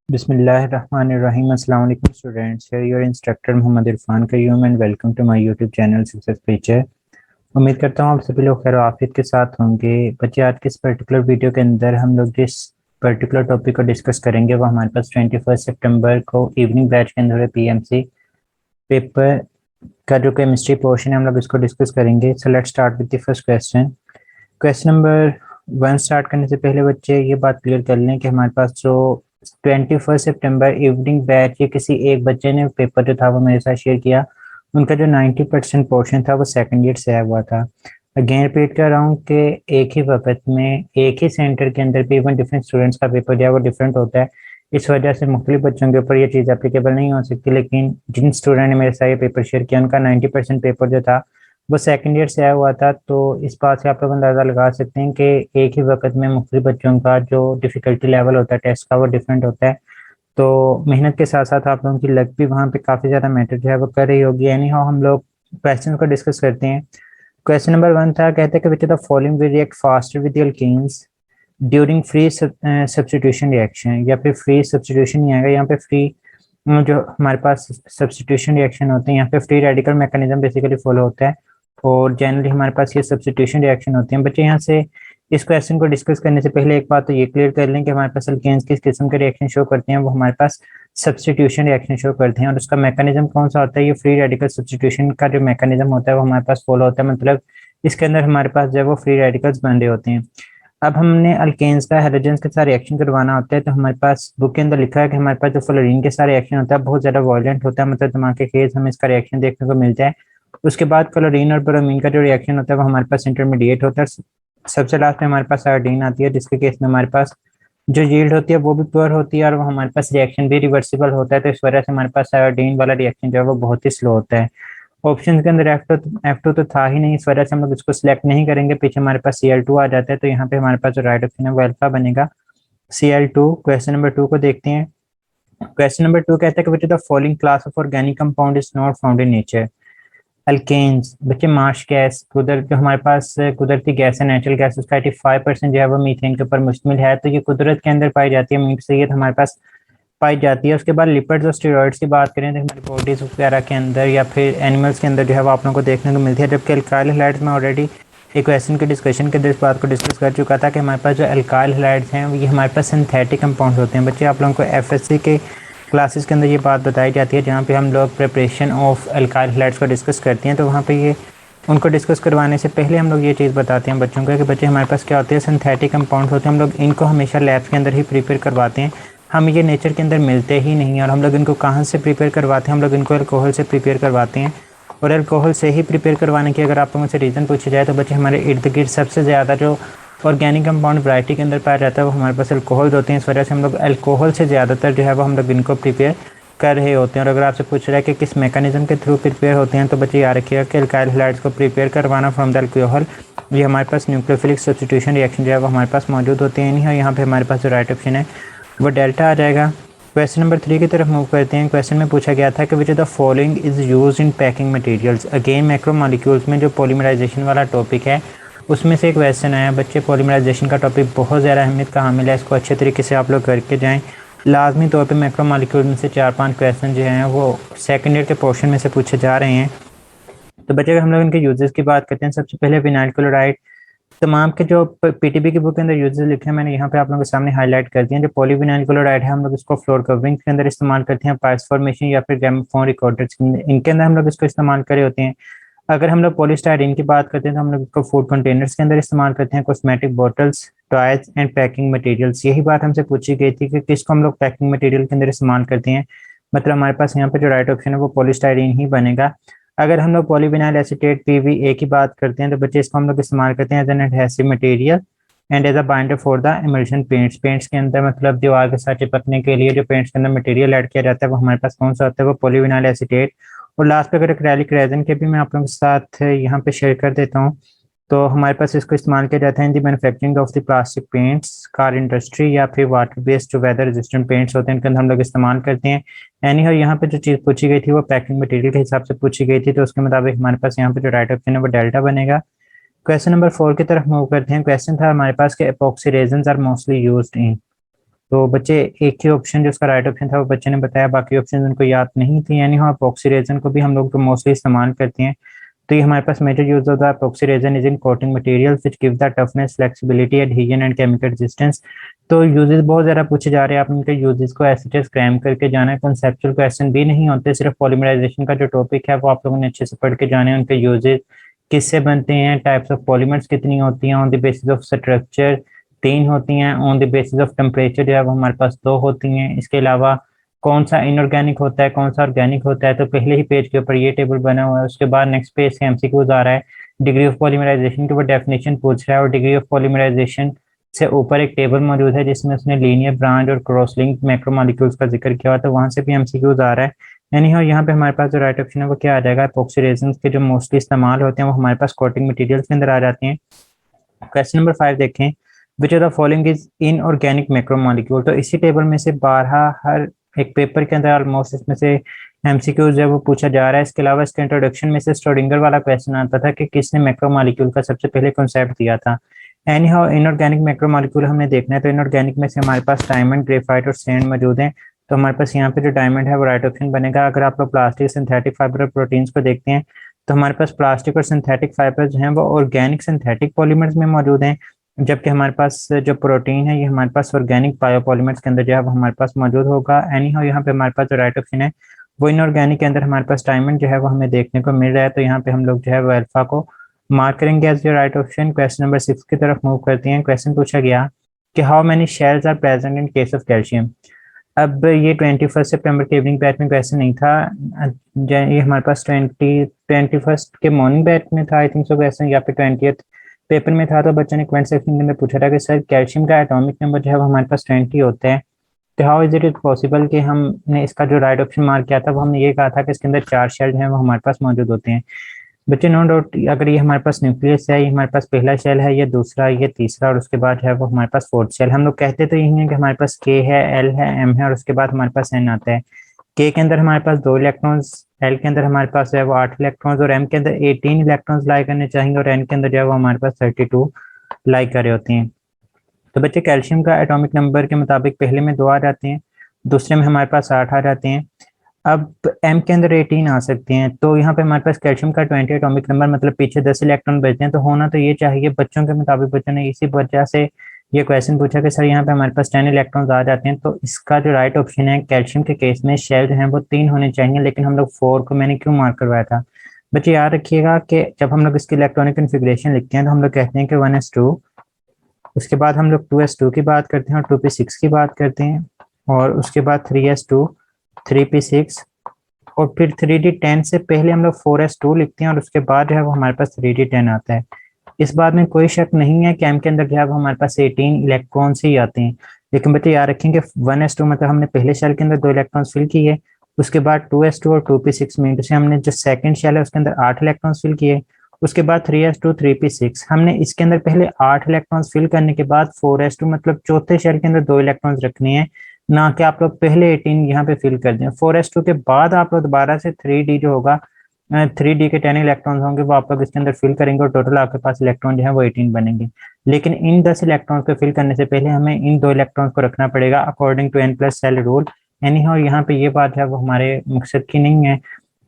बिस्मिल्लाहिर्रहमानिर्रहीम। अस्सलाम वालेकुम students, here your instructor Mohammad Irfan Qayyum and welcome to my YouTube channel success teacher. उम्मीद करता हूँ आप सभी लोग खैर आफियत के साथ होंगे। बच्चे, आज के इस पर्टिकुलर वीडियो के अंदर हम लोग जिस पर्टिकुलर टॉपिक को डिस्कस करेंगे वो हमारे पास 21 सितंबर को इवनिंग बैच के अंदर पीएमसी पेपर का जो केमिस्ट्री पोर्शन है हम लोग इसको डिस्कस करेंगे। So let's start with the first question. Question number 1 start करने से पहले बच्चे ये बात क्लियर कर लें कि हमारे पास जो 21 सितंबर इवनिंग बैच ये किसी एक बच्चे ने पेपर जो था वो मेरे साथ शेयर किया। उनका जो 90% पोर्शन था वो सेकंड ईयर से आया हुआ था। अगेन रिपीट कर रहा हूँ कि एक ही वक्त में एक ही सेंटर के अंदर भी इवन डिफरेंट स्टूडेंट्स का पेपर जो है वो डिफरेंट होता है। इस वजह से मुख्तलिफ बच्चों के ऊपर ये चीज़ अप्लीकेबल नहीं हो सकती, लेकिन जिन स्टूडेंट ने मेरे साथ ये पेपर शेयर किया उनका 90% पेपर जो था वो सेकंड ईयर से आया हुआ था। तो इस बात से आप लोग अंदाज़ा लगा सकते हैं कि एक ही वक्त में मुख्तलिफ बच्चों का जो डिफ़िकल्टी लेवल होता है टेस्ट का वो डिफरेंट होता है। तो मेहनत के साथ साथ आप लोगों की लक भी वहाँ पे काफ़ी ज़्यादा मैटर जो है वो कर रही होगी। एनी हाउ हम लोग क्वेश्चन को डिस्कस करते हैं। क्वेश्चन नंबर 1 था, कहते हैं कि which of the following will react faster with alkenes during free substitution reaction. या फिर फ्री सब्स्टिट्यूशन नहीं आएगा यहाँ पे, फ्री जो हमारे पास सब्स्टिट्यूशन रिएक्शन होते हैं यहाँ पे free radical mechanism basically follow होता है और जनरली हमारे पास ये सब्स्टिट्यूशन रिएक्शन होते हैं। बच्चे, यहाँ से इस क्वेश्चन को डिस्कस करने से पहले एक बात तो ये क्लियर कर लें कि हमारे पास अल्केन्स किस किस्म के रिएक्शन शो करते हैं, वो हमारे पास सब्स्टिट्यूशन रिएक्शन शो करते हैं। और उसका मैकेनिज्म कौन सा होता है, ये फ्री रेडिकल सब्स्टिट्यूशन का जो मैकेनिज्म होता है वो हमारे पास फॉलो होता है। मतलब इसके अंदर हमारे पास जो है वो फ्री रेडिकल्स बन रहे होते हैं। अब हमने अल्केन्स का हैलोजेंस के साथ रिएक्शन करवाना होता है, तो हमारे पास बुक के अंदर लिखा है कि हमारे पास जो फ्लोरीन के साथ रिएक्शन होता है बहुत ज़्यादा वायलेंट होता है, मतलब दिमाग खेज हमें इसका रिएक्शन देखने को मिलता है। उसके बाद क्लोरीन और ब्रोमीन का जो रिएक्शन होता है वो हमारे पास इंटरमीडिएट होता है। सबसे लास्ट में हमारे पास आयोडीन आती है, जिसके केस में हमारे पास जो यील्ड होती है वो भी प्योर होती है और वो हमारे पास रिएक्शन भी रिवर्सिबल होता है। तो इस वजह से हमारे पास आयोडीन वाला रिएक्शन जो है वो बहुत ही स्लो होता है। ऑप्शन के अंदर F2 तो था ही नहीं, इस वजह से हम लोग इसको सिलेक्ट नहीं करेंगे। पीछे हमारे पास Cl2 आ जाता है, तो यहाँ पे हमारे पास जो राइट ऑप्शन है वो अल्फा बनेगा, Cl2। क्वेश्चन नंबर 2 को देखते हैं। क्वेश्चन नंबर 2 कहता है कि which the following class of organic compound is not found in nature. Alkanes, बच्चे मार्श गैस जो हमारे पास कुदरती गैस है, नेचुरल गैस, उसका 85% जो है वो मीथेन के ऊपर मुश्तमिल है। तो ये कुदरत के अंदर पाई जाती है, मीट से ये हमारे पास पाई जाती है। उसके बाद लिपिड्स और स्टेरॉइड्स की बात करें तो हमारी बॉडीज वगैरह के अंदर या फिर एनिमल्स के अंदर जो है वो आप लोगों को देखने को मिलती है। जबकि अल्काइल हैलाइड्स में ऑलरेडी एक क्वेश्चन के डिस्कशन के अंदर इस बात को डिस्कस कर चुका था कि हमारे पास जो अल्काइल हैलाइड्स हैं ये हमारे पास सिंथेटिक कंपाउंड होते हैं। बच्चे, आप लोगों को एफएससी के क्लासेस के अंदर ये बात बताई जाती है जहाँ पे हम लोग प्रिपरेशन ऑफ अल्काइल हैलाइड्स को डिस्कस करते हैं। तो वहाँ पे ये उनको डिस्कस करवाने से पहले हम लोग ये चीज़ बताते हैं बच्चों को कि बच्चे हमारे पास क्या होते हैं, सिंथेटिक कंपाउंड होते हैं। हम लोग इनको हमेशा लैब्स के अंदर ही प्रिपेयर करवाते हैं, हम ये नेचर के अंदर मिलते ही नहीं हैं। और हम लोग इनको कहाँ से प्रिपेयर करवाते हैं, हम लोग इनको अल्कोहल से प्रिपेयर करवाते हैं। और अल्कोहल से ही प्रिपेयर करवाने की अगर आप लोगों से रीज़न पूछा जाए तो बच्चे हमारे इर्द गिर्द सबसे ज़्यादा जो ऑर्गेनिक कंपाउंड वैरायटी के अंदर पाया जाता है वो हमारे पास अल्कोहल होते हैं। इस वजह से हम लोग अल्कोहल से ज़्यादातर जो है वो हम लोग इनको प्रिपेयर कर रहे होते हैं। और अगर आपसे पूछ रहा है कि किस मैकेनिज्म के थ्रू प्रिपेयर होते हैं तो बच्चे याद रखिएगा कि अल्काइल हैलाइड्स को प्रिपेयर करवाना फ्रॉम द अल्कोहल, ये हमारे पास न्यूक्लियोफिलिक सब्स्टिट्यूशन रिएक्शन जो है वो हमारे पास मौजूद होते हैं। नहीं है, यहाँ पे हमारे पास जो राइट ऑप्शन है वो डेल्टा आ जाएगा। क्वेश्चन नंबर 3 की तरफ मूव करते हैं। क्वेश्चन में पूछा गया था कि which of the following is use in packing materials. Again macromolecules में जो पॉलीमराइजेशन वाला टॉपिक है उसमें से एक क्वेश्चन आया। बच्चे, पॉलीमराइजेशन का टॉपिक बहुत ज़्यादा अहमियत का हामिल है, इसको अच्छे तरीके से आप लोग करके जाएँ। लाजमी तौर पे मैक्रोमोलिक्यूल में से 4-5 क्वेश्चन जो हैं वो सेकंड ईयर के पोर्शन में से पूछे जा रहे हैं। तो बच्चे, अगर हम लोग इनके यूजेस की बात करते हैं, सबसे पहले विनाइल क्लोराइड तमाम के जो पीटीबी की बुक के अंदर यूजेस लिखे हैं मैंने यहाँ पे आप लोगों के सामने हाईलाइट कर दिए हैं। जो पॉलीविनाइल क्लोराइड है हम लोग इसको फ्लोर कवरिंग के अंदर इस्तेमाल करते हैं, पाइल्स फॉर्मेशन या फिर ग्रामोफोन रिकॉर्डर्स इनके अंदर हम लोग इसको इस्तेमाल करे होते हैं। अगर हम लोग पॉलीस्टाइरीन की बात करते हैं तो हम लोग इसको फूड कंटेनर्स के अंदर इस्तेमाल करते हैं, cosmetic bottles, toys and packing materials. यही बात हमसे पूछी गई थी कि किसको हम लोग पैकिंग मटेरियल के अंदर इस्तेमाल करते हैं। मतलब हमारे पास यहाँ पे जो राइट ऑप्शन है वो पॉलीस्टाइरीन ही बनेगा। अगर हम लोग पॉलीविनाइल एसीटेट पीवीए की बात करते हैं तो बच्चे इसको हम लोग इस्तेमाल करते हैं as an adhesive material and as a binder for the emulsion paints. Paints के अंदर मतलब दीवार के साथ चिपकने के लिए जो पेंट्स के अंदर मटेरियल ऐड किया जाता है वो हमारे पास कौन सा होता है, वो पॉलीविनाइल एसीटेट। और लास्ट पे अगर एक्रेलिक रेजिन के भी मैं आप लोगों के साथ यहाँ पे शेयर कर देता हूँ, तो हमारे पास इसको इस्तेमाल किया जाता है in the manufacturing of the plastic paints, car industry या फिर वाटर बेस्ड जो वेदर रेजिस्टेंट पेंट्स होते हैं इनके अंदर हम लोग इस्तेमाल करते हैं। एनी हाउ यहाँ पे जो चीज़ पूछी गई थी वो पैकिंग मटेरियल के हिसाब से पूछी गई थी, तो उसके मुताबिक हमारे पास यहाँ पे जो राइट ऑप्शन है वो डेल्टा बनेगा। क्वेश्चन नंबर 4 की तरफ मूव करते हैं। क्वेश्चन था हमारे पास कि epoxy resins are mostly used in. तो बच्चे एक ही ऑप्शन जो उसका राइट ऑप्शन था वो बच्चे ने बताया, बाकी ऑप्शन उनको याद नहीं थी। यानी हाँ epoxy रेजन को भी हम लोग तो मोस्टली इस्तेमाल करते हैं। तो ये हमारे पास मेजर यूज होता है epoxy resin is in coating material which give the toughness flexibility adhesion and chemical resistance. तो यूजेस बहुत ज़्यादा पूछे जा रहे हैं, आप उनके यूजेस को ऐसे टेस्ट क्रैम करके जाना है, कंसेप्चुअल क्वेश्चन भी नहीं होते, सिर्फ पॉलीमराइजेशन का जो टॉपिक है वो आप लोगों ने अच्छे से पढ़ के जाने हैं, उनके यूजेस किससे बनते हैं, टाइप्स ऑफ पॉलीमर्स कितनी होती हैं, on the basis of structure 3 होती हैं, on the basis of temperature जो है वो हमारे पास 2 होती हैं। इसके अलावा कौन सा इनऑर्गेनिक होता है, कौन सा ऑर्गेनिक होता है, तो पहले ही पेज के ऊपर ये टेबल बना हुआ है। उसके बाद नेक्स्ट पेज से एमसीक्यूज आ रहा है, डिग्री ऑफ पॉलीमराइजेशन के ऊपर डेफिनेशन पूछ रहा है, और डिग्री ऑफ पॉलीमराइजेशन से ऊपर एक टेबल मौजूद है जिसमें उसने लीनियर ब्रांच और क्रॉस लिंक मैक्रोमोलिक्यूल्स का जिक्र किया हुआ, तो वहां से भी एमसीक्यूज आ रहा है। यानी और यहाँ पे हमारे पास जो राइट ऑप्शन है वो क्या आ जाएगा, epoxy रेजिन्स के जो मोस्टली इस्तेमाल होते हैं वो हमारे पास कोटिंग मटेरियल्स के अंदर आ जाते हैं। क्वेश्चन नंबर 5 देखें, विच of the following is inorganic macromolecule. तो इसी टेबल में से 12 हर एक पेपर के अंदर ऑलमोस्ट इसमें से एमसीक्यूज है वो पूछा जा रहा है। इसके अलावा इसके इंट्रोडक्शन में से स्ट्रोडिंगर वाला क्वेश्चन आता था कि किसने मैक्रोमोलिक्यूल का सबसे पहले कॉन्सेप्ट दिया था। एनी हाउ इनऑर्गेनिक मैक्रोमोलिक्यूल हमने देखना है, तो इनऑर्गेनिक में से हमारे पास डायमंड, ग्रेफाइट और सैंड मौजूद हैं। तो हमारे पास यहाँ पे जो डायमंड है वो राइट ऑप्शन बनेगा। अगर आप लोग प्लास्टिक, सिंथेटिक फाइबर और प्रोटीन्स को देखते हैं तो हमारे पास प्लास्टिक और सिंथेटिक फाइबर जो हैं वो ऑर्गेनिक सिंथेटिक पॉलीमर्स में मौजूद हैं, जबकि हमारे पास जो प्रोटीन है ये हमारे पास ऑर्गेनिक बायोपॉलीमर्स के अंदर जो है वो हमारे पास मौजूद होगा। एनी हाउ यहाँ पे हमारे पास जो राइट ऑप्शन है वो इनऑर्गेनिक के अंदर हमारे पास डायमंड जो है वो हमें देखने को मिल रहा है। तो यहाँ पे हम लोग जो है वो अल्फा को मार्क करेंगे as your right option. Question number 6 की तरफ मूव करते हैं। क्वेश्चन पूछा गया कि how many shells are present in case of calcium. अब ये 21 सितंबर के इवनिंग बैच में क्वेश्चन नहीं था, ये हमारे पास 21 के मॉर्निंग बैच में था आई थिंक सो क्वेश्चन, या फिर 20th पेपर में था। तो बच्चों ने कमेंट सेक्शन के अंदर पूछा था कि सर कैल्शियम का एटॉमिक नंबर जो है वो हमारे पास 20 होता है, तो हाउ इज इट पॉसिबल कि हमने इसका जो राइट ऑप्शन मार्क किया था वो हमने ये कहा था कि इसके अंदर 4 शेल हैं वो हमारे पास मौजूद होते हैं। बच्चे नो डाउट अगर ये हमारे पास न्यूक्लियस है, ये हमारे पास पहला शेल है, ये दूसरा, ये तीसरा, और उसके बाद है वो हमारे पास फोर्थ शेल। हम लोग कहते तो यही है कि हमारे पास के है, एल है, एम है, और उसके बाद हमारे पास एन आता है। के अंदर हमारे पास 2 इलेक्ट्रॉन्स, एल के अंदर हमारे पास है वो 8 इलेक्ट्रॉन्स, और एम के अंदर 18 इलेक्ट्रॉन्स लाई करने चाहेंगे, और एन के अंदर जो है वो हमारे पास 32 लाई कर रहे होते हैं। तो बच्चे कैल्शियम का एटॉमिक नंबर के मुताबिक पहले में 2 आ जाते हैं, दूसरे में हमारे पास 8 आ जाते हैं। अब एम के अंदर 18 आ सकते हैं, तो यहाँ पे हमारे पास कैल्शियम का 20 एटॉमिक नंबर, मतलब पीछे 10 इलेक्ट्रॉन बचते हैं, तो होना तो ये चाहिए बच्चों के मुताबिक। बच्चों ने इसी वजह से ये क्वेश्चन पूछा कि सर यहाँ पे हमारे पास 10 इलेक्ट्रॉन्स आ जाते हैं, तो इसका जो राइट ऑप्शन है कैल्शियम के केस में शेल जो है वो 3 होने चाहिए, लेकिन हम लोग 4 को मैंने क्यों मार्क करवाया था। बच्चे याद रखिएगा कि जब हम लोग इसकी इलेक्ट्रॉनिक कन्फिग्रेशन लिखते हैं तो हम लोग कहते हैं कि 1s2, उसके बाद हम लोग 2s2 की बात करते हैं और 2p6 की बात करते हैं, और उसके बाद 3s2, 3p6, और फिर 3d10 से पहले हम लोग 4s2 लिखते हैं, और उसके बाद जो है वो हमारे पास 3d10 आता है। इस बात में कोई शक नहीं है कि एम के अंदर जो है वो हमारे पास 18 इलेक्ट्रॉन्स ही आते हैं। लेकिन बच्चे याद रखेंगे 1s2 मतलब हमने पहले शेल के अंदर 2 इलेक्ट्रॉन्स फिल किए, उसके बाद 2s2 और 2p6 में से हमने जो सेकंड शेल है उसके अंदर 8 इलेक्ट्रॉन्स फिल किए, उसके बाद 3s2, 3p6 हमने इसके अंदर पहले 8 इलेक्ट्रॉन्स फिल करने के बाद 4s2 मतलब चौथे शेल के अंदर 2 इलेक्ट्रॉन्स रखने हैं, ना कि आप लोग पहले 18 यहाँ पे फिल कर दें। 4s2 के बाद आप लोग दोबारा से 3d जो होगा, 3d के 10 इलेक्ट्रॉन्स होंगे वो आप लोग इसके अंदर फिल करेंगे, और टोटल आपके पास इलेक्ट्रॉन जो है वो 18 बनेंगे। लेकिन इन 10 इलेक्ट्रॉन्स को फिल करने से पहले हमें इन 2 इलेक्ट्रॉन्स को रखना पड़ेगा according to n plus cell rule. यानी और यहाँ पे ये बात है वो हमारे मकसद की नहीं है,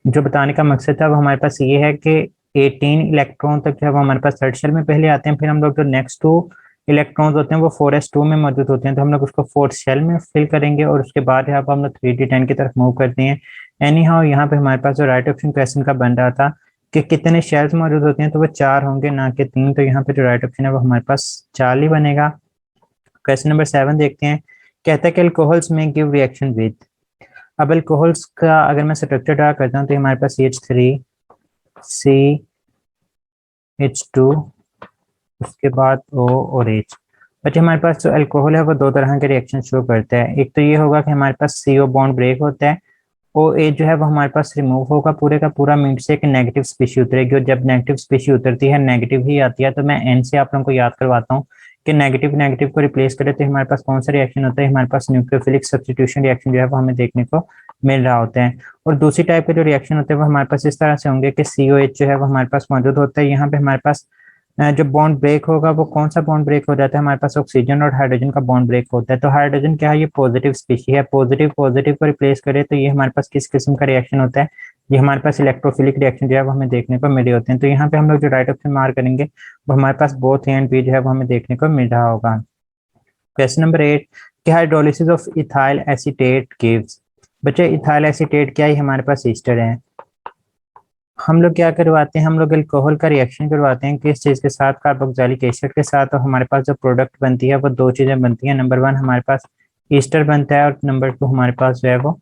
जो बताने का मकसद था वो हमारे पास ये है कि 18 इलेक्ट्रॉन तक जो है वो हमारे पास थर्ड शेल में पहले आते हैं, फिर हम लोग जो नेक्स्ट 2 इलेक्ट्रॉन्स होते हैं वो 4s2 में मौजूद होते हैं, तो हम लोग उसको फोर्थ शेल में फिल करेंगे, और उसके बाद यहाँ पर हम लोग 3d10 की तरफ मूव करते हैं। एनी हाउ यहाँ पे हमारे पास जो राइट ऑप्शन क्वेश्चन का बन रहा था कि कितने शेल्स मौजूद होते हैं, तो वो 4 होंगे ना कि 3, तो यहाँ पे जो राइट ऑप्शन है वो हमारे पास 4 ही बनेगा। क्वेश्चन नंबर 7 देखते हैं। कहता है कि अल्कोहल्स में गिव रिएक्शन विद। अब अल्कोहल्स का अगर मैं स्ट्रक्चर ड्रा करता हूँ तो हमारे पास CH3, CH2, उसके बाद O और H। बच्चे हमारे पास जो अल्कोहल है वो 2 तरह के रिएक्शन शो करता है। एक तो ये होगा कि हमारे पास CO बॉन्ड ब्रेक होता है, OH जो है वो हमारे पास रिमूव होगा पूरे का पूरा, मीट से एक नेगेटिव स्पीशी उतरेगी, और जब नेगेटिव स्पीशी उतरती है नेगेटिव ही आती है। तो मैं N से आप लोगों को याद करवाता हूँ कि नेगेटिव नेगेटिव को रिप्लेस करें तो हमारे पास कौन सा रिएक्शन होता है, हमारे पास न्यूक्लियोफिलिक सब्स्टिट्यूशन रिएक्शन जो है वो हमें देखने को मिल रहा होता है। और दूसरी टाइप के जो रिएक्शन होते हैं वो हमारे पास इस तरह से होंगे कि COH जो है वो हमारे पास मौजूद होता है। यहाँ पे हमारे पास जब बॉन्ड ब्रेक होगा वो कौन सा बॉन्ड ब्रेक हो जाता है, हमारे पास ऑक्सीजन और हाइड्रोजन का बॉन्ड ब्रेक होता है। तो हाइड्रोजन क्या है, ये पॉजिटिव स्पीशी है, पॉजिटिव पॉजिटिव को रिप्लेस करे तो ये हमारे पास किस किस्म का रिएक्शन होता है, ये हमारे पास इलेक्ट्रोफिलिक रिएक्शन जो है वो हमें देखने को मिले होते हैं। तो यहाँ पे हम लोग जो राइट ऑप्शन मार्क करेंगे वो हमारे पास बोथ ए एंड बी जो है वो हमें देखने को मिल रहा होगा। क्वेश्चन नंबर 8 कि hydrolysis of ethyl acetate gives. बच्चे इथाइल एसीटेट क्या है, हमारे पास ईस्टर है। हम लोग क्या करवाते हैं, हम लोग अल्कोहल का रिएक्शन करवाते हैं किस चीज़ के साथ, कार्बोक्सिलिक एसिड के साथ। और हमारे पास जो प्रोडक्ट बनती है वो दो चीज़ें बनती हैं, नंबर 1 हमारे पास ईस्टर बनता है और नंबर 2 हमारे पास जो है वो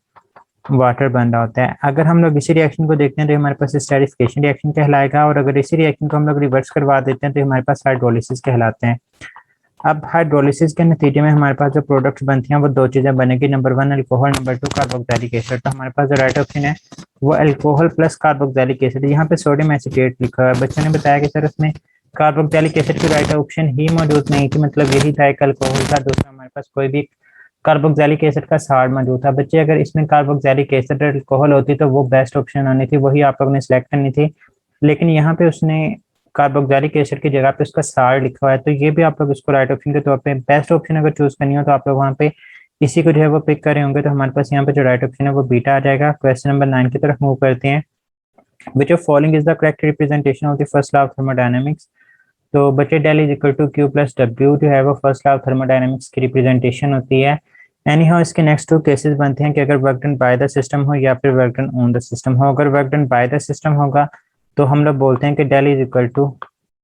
वाटर बन रहा होता है। अगर हम लोग इसी रिएक्शन को देखते हैं तो हमारे पास स्टेरिफिकेशन रिएक्शन कहलाएगा, और अगर इसी रिएक्शन को हम लोग रिवर्स करवा देते हैं तो हमारे पास हाइड्रोलिसिस कहलाते हैं। अब हाइड्रोलिसिस के नतीजे में हमारे पास जो प्रोडक्ट्स बनती हैं वो दो चीज़ें बनेगी, number 1 alcohol, number 2 carboxylic acid. तो हमारे पास जो राइट ऑप्शन है वो अल्कोहल प्लस कार्बोक्सिलिक एसिड। यहाँ पे सोडियम एसीटेट लिखा है, बच्चों ने बताया कि सर उसमें कार्बोक्सिलिक एसिड की राइट ऑप्शन ही मौजूद नहीं थी, मतलब यही था एक अल्कोहल था, दूसरा हमारे पास कोई भी कार्बोक्सिलिक एसिड का साल्ट मौजूद था। बच्चे अगर इसमें कार्बोक्सिलिक एसिड अल्कोहल होती तो वो बेस्ट ऑप्शन होनी थी, वही आप लोगों ने सिलेक्ट करनी थी, लेकिन यहाँ पे उसने कार्बोक्सिलिक एसिड की जगह पे उसका साल्ट लिखा हुआ है। तो ये भी आप लोग इसको राइट ऑप्शन के तौर पे बेस्ट ऑप्शन अगर चूज करनी हो तो आप लोग वहाँ पे इसी को जो है वो पिक करे होंगे। तो हमारे पास यहाँ पे जो राइट ऑप्शन है वो बीटा आ जाएगा। क्वेश्चन नंबर 9 की तरफ मूव करते हैं। Which of following is the correct representation of the first law of thermodynamics. तो बच्चे del is equal to Q plus W जो है वो फर्स्ट लॉ ऑफ थर्मोडायनेमिक्स की रिप्रेजेंटेशन होती है। एनी हाउ इसके नेक्स्ट टू केसेस बनते हैं कि अगर work done by the system हो या फिर work done on the system हो। अगर work done by the system होगा तो हम लोग बोलते हैं कि del is equal to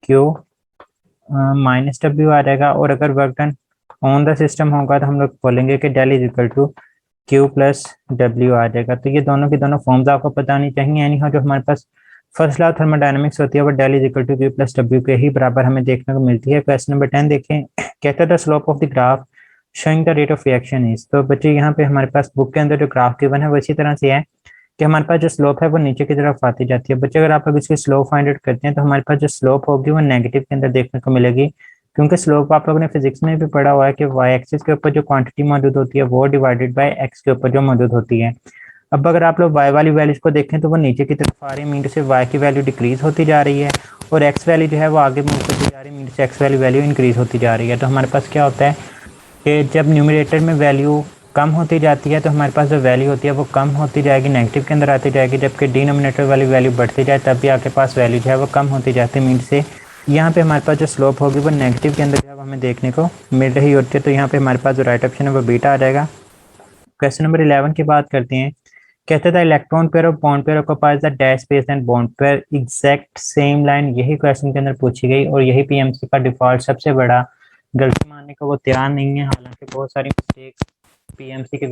Q minus W आ जाएगा, और अगर work done on the system होगा तो हम लोग बोलेंगे कि del is equal to Q plus W आ जाएगा। तो ये दोनों की दोनों फॉर्म्स आपको पता नहीं चाहिए। एनी हाउ जो हमारे पास फर्स्ट लॉ थर्मोडायनेमिक्स होती है वो del is equal to Q plus W के ही बराबर हमें देखने को मिलती है। क्वेश्चन नंबर 10 देखें, कहता है the slope of the graph showing the rate of reaction is. तो बच्चे यहाँ पे हमारे पास बुक के अंदर जो ग्राफ गिवन है वो इसी तरह से है कि हमारे पास जो स्लोप है वो नीचे की तरफ आती जाती है। बच्चे अगर आप लोग इसकी स्लोप फाइंड आउट करते हैं तो हमारे पास जो स्लोप होगी वो नेगेटिव के अंदर देखने को मिलेगी, क्योंकि स्लोप आप लोगों ने फिजिक्स में भी पढ़ा हुआ है कि वाई एक्सिस के ऊपर जो क्वांटिटी मौजूद होती है वो डिवाइडेड बाय एक्स के ऊपर जो मौजूद होती है। अब अगर आप लोग वाई वाली वैल्यूज को देखें तो वो नीचे की तरफ आ रही है, मीन से वाई की वैल्यू डिक्रीज होती जा रही है, और एक्स वैल्यू जो है वो आगे मूव करती जा रही है, मीन से एक्स वैल्यू इंक्रीज होती जा रही है। तो हमारे पास क्या होता है कि जब न्यूमरेटर में वैल्यू कम होती जाती है तो हमारे पास जो वैल्यू होती है वो कम होती जाएगी, नेगेटिव के अंदर आती जाएगी, जबकि डिनोमिनेटर वाली वैल्यू बढ़ती जाए तब भी आपके पास वैल्यू जो है वो कम होती जाती है। मीन से यहाँ पे हमारे पास जो स्लोप होगी वो नेगेटिव के अंदर जो है हमें देखने को मिल रही होती है। तो यहाँ पे हमारे पास जो राइट ऑप्शन है वो बीटा आ जाएगा। क्वेश्चन नंबर 11 की बात करते हैं। कहते थे इलेक्ट्रॉन पेयर और bond pair occupies the dash space and bond pair exact same line. यही क्वेश्चन के अंदर पूछी गई और यही पीएमसी का डिफॉल्ट सबसे बड़ा गलती मानने को वो तैयार नहीं है, हालांकि बहुत सारी मिस्टेक्स पीएमसी के